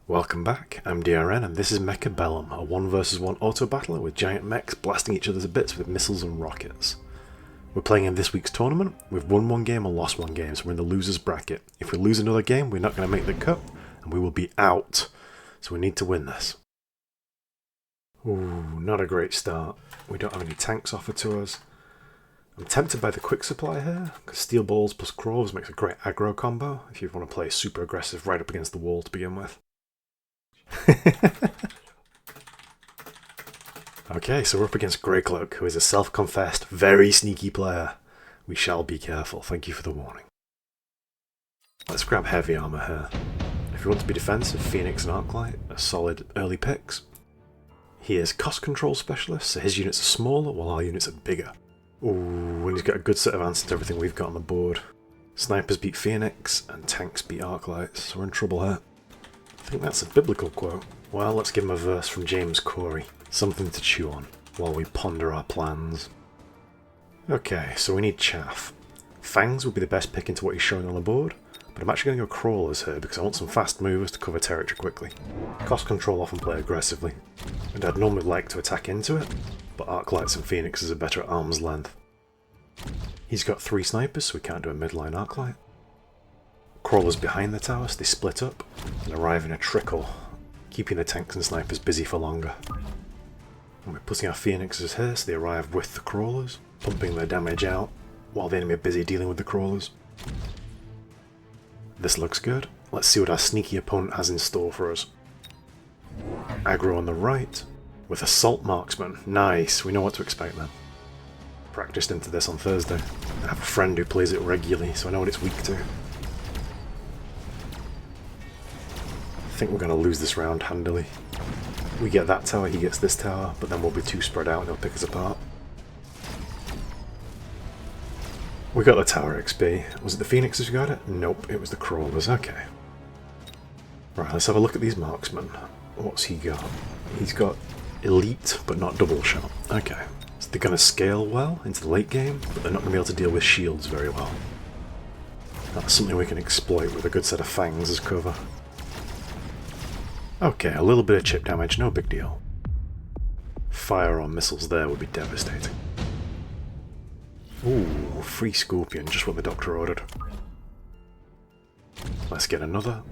Welcome back, I'm DRN and this is Mechabellum, a 1 vs 1 auto battler with giant mechs blasting each other to bits with missiles and rockets. We're playing in this week's tournament. We've won one game and lost one game, so we're in the losers bracket. If we lose another game, we're not going to make the cut, and we will be out. So we need to win this. Ooh, not a great start. We don't have any tanks offered to us. I'm tempted by the quick supply here, because steel balls plus crawls makes a great aggro combo, if you want to play super aggressive right up against the wall to begin with. Okay, so we're up against Greycloak, who is a self-confessed, very sneaky player. We shall be careful, thank you for the warning. Let's grab heavy armour here. If you want to be defensive, Phoenix and Arclight are solid early picks. He is cost control specialist, so his units are smaller while our units are bigger. Ooh, and he's got a good set of answers to everything we've got on the board. Snipers beat Phoenix, and tanks beat Arclights, so we're in trouble here. I think that's a biblical quote. Well, let's give him a verse from James Corey. Something to chew on while we ponder our plans. Okay, so we need chaff. Fangs would be the best pick into what he's showing on the board, but I'm actually going to go crawlers here because I want some fast movers to cover territory quickly. Cost control often play aggressively, and I'd normally like to attack into it, but Arclights and Phoenixes are better at arm's length. He's got 3 snipers, so we can't do a midline Arclight. Crawlers behind the tower, so they split up and arrive in a trickle, keeping the tanks and snipers busy for longer. And we're putting our Phoenixes here, so they arrive with the crawlers, pumping their damage out while the enemy are busy dealing with the crawlers. This looks good. Let's see what our sneaky opponent has in store for us. Aggro on the right, with Assault Marksman. Nice, we know what to expect then. Practiced into this on Thursday. I have a friend who plays it regularly, so I know what it's weak to. I think we're going to lose this round handily. We get that tower, he gets this tower, but then we'll be too spread out and he'll pick us apart. We got the tower XP. Was it the Phoenixes who got it? Nope, it was the crawlers. Okay. Right, let's have a look at these marksmen. What's he got? He's got elite, but not double shot. Okay. So they're going to scale well into the late game, but they're not going to be able to deal with shields very well. That's something we can exploit with a good set of fangs as cover. Okay, a little bit of chip damage, no big deal. Fire on missiles there would be devastating. Ooh, free Scorpion, just what the doctor ordered. Let's get another.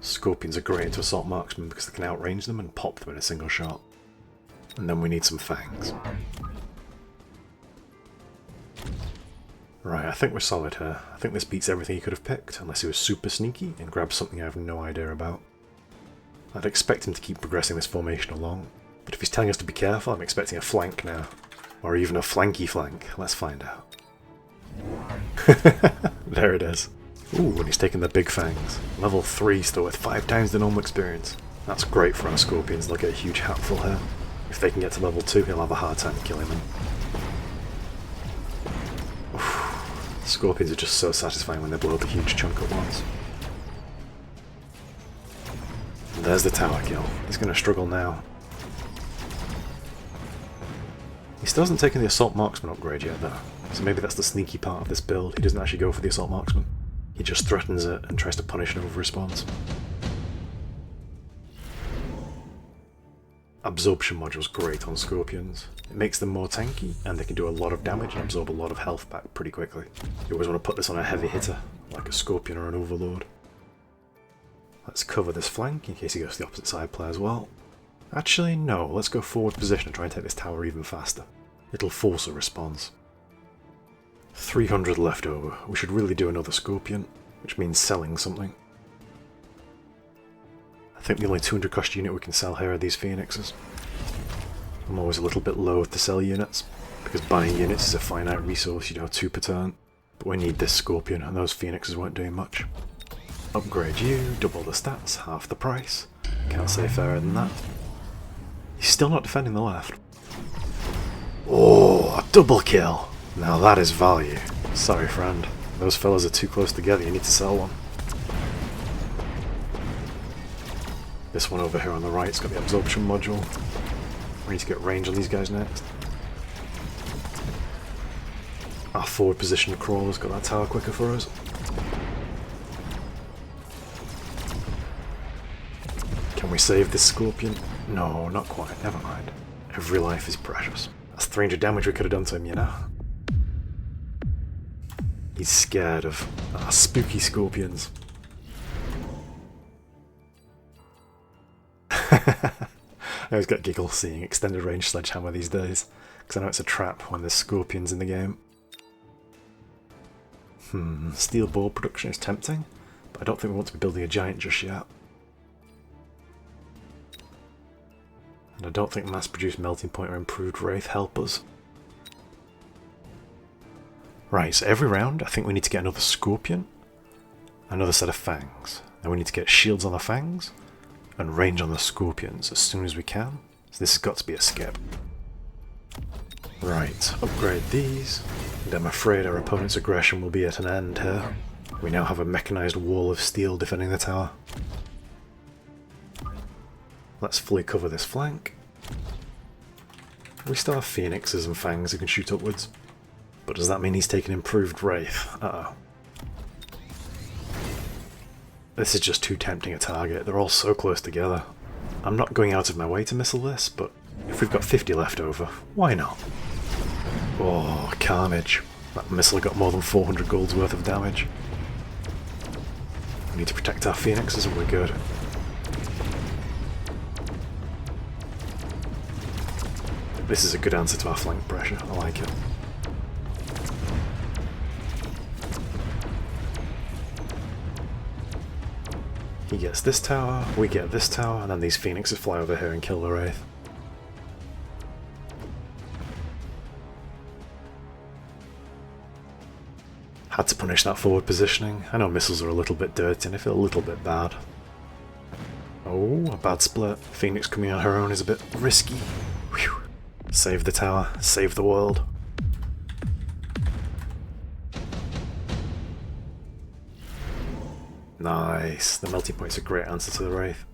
Scorpions are great into Assault Marksmen because they can outrange them and pop them in a single shot. And then we need some fangs. Right, I think we're solid here. I think this beats everything he could have picked, unless he was super sneaky and grabbed something I have no idea about. I'd expect him to keep progressing this formation along, but if he's telling us to be careful, I'm expecting a flank now. Or even a flanky flank. Let's find out. There it is. Ooh, and he's taking the big fangs. Level 3 still with 5 times the normal experience. That's great for our Scorpions, they'll get a huge hatful here. If they can get to level 2, he'll have a hard time killing them. Oof. Scorpions are just so satisfying when they blow up a huge chunk at once. There's the tower kill. He's going to struggle now. He still hasn't taken the Assault Marksman upgrade yet though, so maybe that's the sneaky part of this build. He doesn't actually go for the Assault Marksman. He just threatens it and tries to punish an over-response. Absorption module's great on Scorpions. It makes them more tanky, and they can do a lot of damage and absorb a lot of health back pretty quickly. You always want to put this on a heavy hitter, like a Scorpion or an Overlord. Let's cover this flank in case he goes to the opposite side play as well. Actually, no, let's go forward position and try and take this tower even faster. It'll force a response. 300 left over. We should really do another Scorpion, which means selling something. I think the only 200 cost unit we can sell here are these Phoenixes. I'm always a little bit loath to sell units, because buying units is a finite resource, 2 per turn. But we need this Scorpion, and those Phoenixes weren't doing much. Upgrade you, double the stats, half the price. Can't say fairer than that. He's still not defending the left. Oh, a double kill! Now that is value. Sorry friend, those fellas are too close together, you need to sell one. This one over here on the right's got the absorption module. We need to get range on these guys next. Our forward position crawler's got that tower quicker for us. we save this scorpion? No, not quite. Never mind. Every life is precious. That's 300 damage we could have done to him, you know? He's scared of spooky scorpions. I always get giggles seeing extended range sledgehammer these days, because I know it's a trap when there's scorpions in the game. Steel ball production is tempting, but I don't think we want to be building a giant just yet. And I don't think mass-produced melting point or improved wraith help us. Right, so every round I think we need to get another scorpion, another set of fangs. Then we need to get shields on the fangs, and range on the scorpions as soon as we can. So this has got to be a skip. Right, upgrade these, and I'm afraid our opponent's aggression will be at an end here. We now have a mechanized wall of steel defending the tower. Let's fully cover this flank. We still have phoenixes and fangs who can shoot upwards. But does that mean he's taken improved wraith? Uh-oh. This is just too tempting a target. They're all so close together. I'm not going out of my way to missile this, but if we've got 50 left over, why not? Oh, carnage. That missile got more than 400 gold's worth of damage. We need to protect our phoenixes and we're good. This is a good answer to our flank pressure. I like it. He gets this tower, we get this tower, and then these phoenixes fly over here and kill the wraith. Had to punish that forward positioning. I know missiles are a little bit dirty and they feel a little bit bad. Oh, a bad split. Phoenix coming on her own is a bit risky. Whew. Save the tower, save the world. Nice. The melting point's a great answer to the wraith.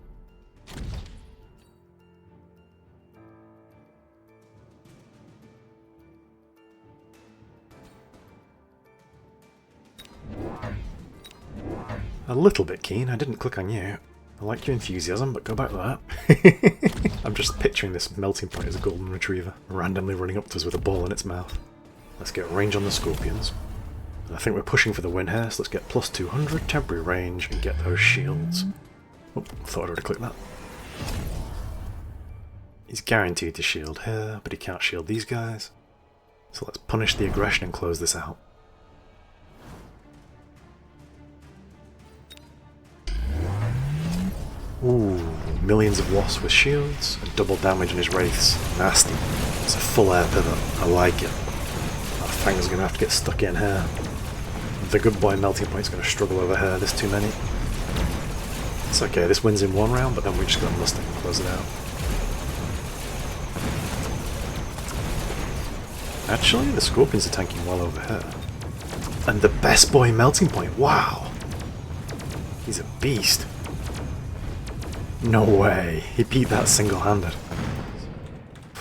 A little bit keen. I didn't click on you. I like your enthusiasm, but go back to that. I'm just picturing this melting point as a golden retriever, randomly running up to us with a ball in its mouth. Let's get range on the scorpions. And I think we're pushing for the win here, so let's get plus 200 temporary range and get those shields. Oh, I thought I'd already clicked that. He's guaranteed to shield here, but he can't shield these guys. So let's punish the aggression and close this out. Ooh, millions of wasps with shields, and double damage on his wraiths. Nasty. It's a full air pivot. I like it. That fang's going to have to get stuck in here. The good boy melting point's going to struggle over here. There's too many. It's okay, this wins in one round, but then we just got Mustang and close it out. Actually, the scorpions are tanking well over here. And the best boy melting point, wow! He's a beast. No way, he beat that single-handed.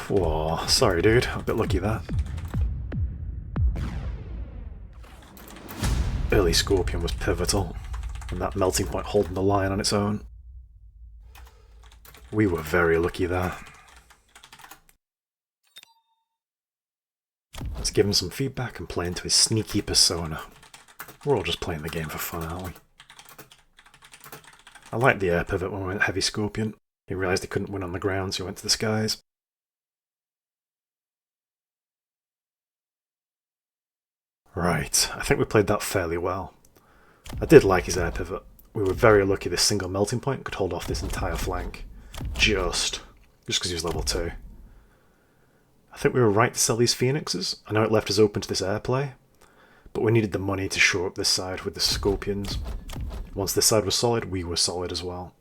Whoa, sorry dude, a bit lucky there. Early Scorpion was pivotal, and that melting point holding the line on its own. We were very lucky there. Let's give him some feedback and play into his sneaky persona. We're all just playing the game for fun, aren't we? I liked the air pivot when we went heavy Scorpion. He realised he couldn't win on the ground, so he went to the skies. Right, I think we played that fairly well. I did like his air pivot. We were very lucky this single melting point could hold off this entire flank. Just because he was level 2. I think we were right to sell these phoenixes. I know it left us open to this air play, but we needed the money to shore up this side with the scorpions. Once this side was solid, we were solid as well.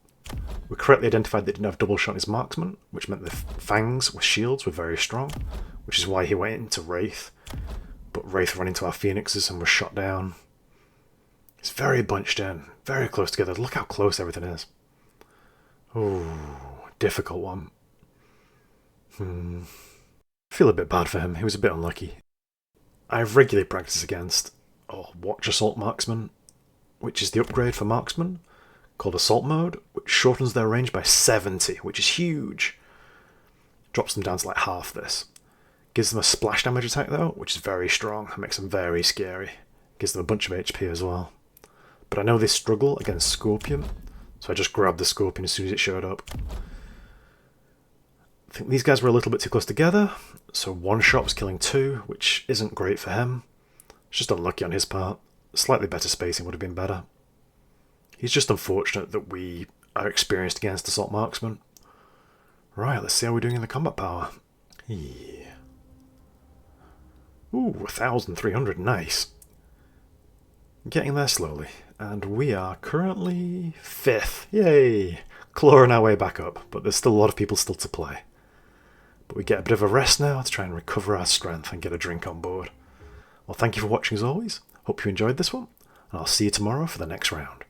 We correctly identified that he didn't have double shot in his marksman, which meant the fangs with shields were very strong, which is why he went into Wraith. But Wraith ran into our phoenixes and was shot down. It's very bunched in, very close together. Look how close everything is. Ooh, difficult one. I feel a bit bad for him. He was a bit unlucky. I've regularly practiced against Watch Assault Marksman, which is the upgrade for Marksman, called Assault Mode, which shortens their range by 70, which is huge. Drops them down to like half this. Gives them a splash damage attack though, which is very strong and makes them very scary. Gives them a bunch of HP as well. But I know they struggle against Scorpion, so I just grabbed the Scorpion as soon as it showed up. I think these guys were a little bit too close together, so one shot was killing two, which isn't great for him. It's just unlucky on his part. Slightly better spacing would have been better. He's just unfortunate that we are experienced against Assault Marksman. Right, let's see how we're doing in the combat power. Yeah. Ooh, 1,300, nice. Getting there slowly, and we are currently 5th. Yay! Clawing our way back up, but there's still a lot of people still to play. But we get a bit of a rest now to try and recover our strength and get a drink on board. Well, thank you for watching as always. Hope you enjoyed this one, and I'll see you tomorrow for the next round.